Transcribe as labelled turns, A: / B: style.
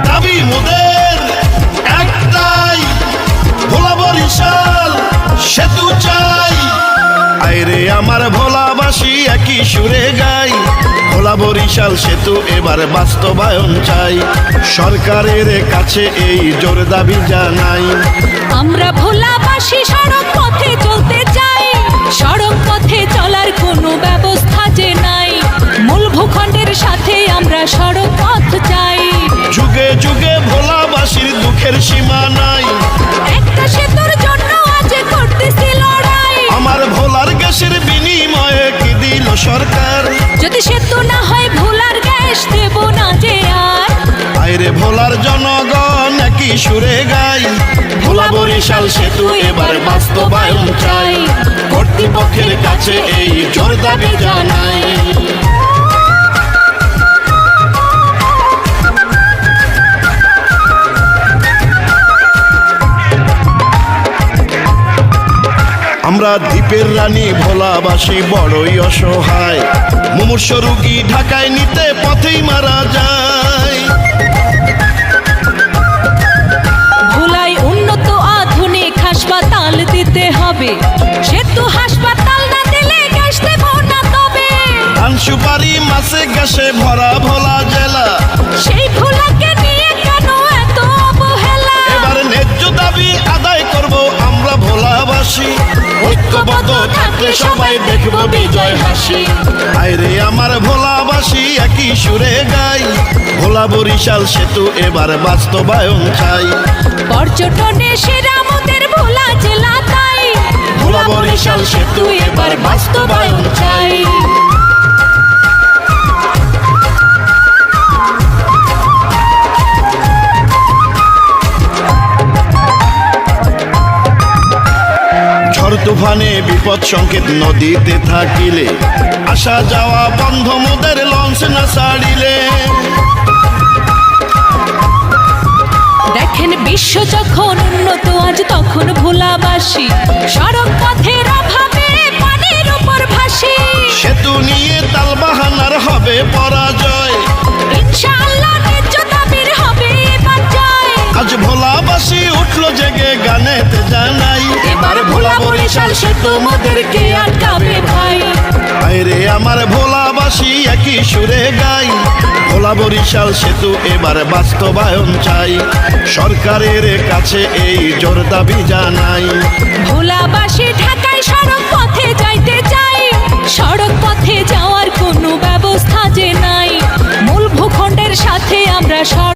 A: দাবি মোদের একটাই, ভোলা বরিশাল সেতু চাই। আইরে আমার ভোলাবাসী একই সুরে গাই, ভোলা বরিশাল সেতু এবার বাস্তবায়ন চাই। সরকারের কাছে এই জোর দাবি জানাই।
B: আমরা ভোলাবাসী সড়ক পথে চলতে চাই, সড়ক পথে চলার কোনো ব্যবস্থা যে নাই। মূল ভূখণ্ডের সাথে আমরা সড়ক পথ চাই।
A: যুগে যুগে ভোলাবাসীর দুঃখের সীমা নাই,
B: একটা সেতুর জন্য আজ করতেছি লড়াই।
A: আমার ভোলার গ্যাসের বিনিময়ে কি দিল সরকার?
B: যদি সেতু না হয় ভোলার গ্যাস দেব না যে আর।
A: আইরে ভোলার জনগণ একই সুরে গাই, ভোলা বরিশাল সেতু এবার বাস্তবায়ন চাই। কর্তৃপক্ষের কাছে এই জোর দাবি জানাই। আমরা দ্বীপের রানী ভোলাবাসী বড়ই অসহায়, মুমূর্ষ রোগী ঢাকায় নিতে পথেই মারা যায়।
B: ভোলায় উন্নত আধুনিক হাসপাতাল দিতে হবে, সেতু হাসপাতাল না দিলে গ্যাস দেব না তবে।
A: ধান সুপারি মাছে গ্যাসে ভরা ভোলা জেলা,
B: সেই ভোলাকে নিয়ে কেন এত অবহেলা?
A: এবার ন্যায্য দাবি আদায় করব আমরা ভোলাবাসী, ঐক্যবদ্ধ থাকলে সবাই দেখব বিজয় হাসি। আইরে আমার ভোলাবাসী একই সুরে গাই, ভোলা বরিশাল সেতু এবার বাস্তবায়ন চাই।
B: পর্যটনে সেরা মোদের ভোলা জেলা তাই,
A: ভোলা বরিশাল সেতু এবার বাস্তবায়ন চাই। ঝড় তুফানে বিপদ সংকেত নদীতে থাকিলে, আসা যাওয়া বন্ধ মোদের লঞ্চ না ছাড়িলে।
B: দেখেন বিশ্ব যখন উন্নত আজ তখন ভোলাবাসী সড়ক পথের অভাবে পানির উপর ভাসি।
A: সেতু নিয়ে তালবাহানার হবে পরাজয়,
B: ইনশাআল্লাহ ন্যায্য দাবির হবে এবার জয়।
A: আজ ভোলাবাসী উঠলো জেগে গানেতে জানাই,
B: এবার ভোলা বরিশাল সেতু মোদেরকে আটকাবে ভাই।
A: আইরে আমার ভোলাবাসী একই সুরে গাই, ভোলা বরিশাল সেতু এবার বাস্তবায়ন চাই। সরকারের কাছে এই জোর দাবি জানাই।
B: ভোলাবাসী ঢাকায় সড়ক পথে যাইতে চাই, সড়ক পথে যাওয়ার কোনো ব্যবস্থা যে নাই। মূল ভূখণ্ডের সাথে আমরা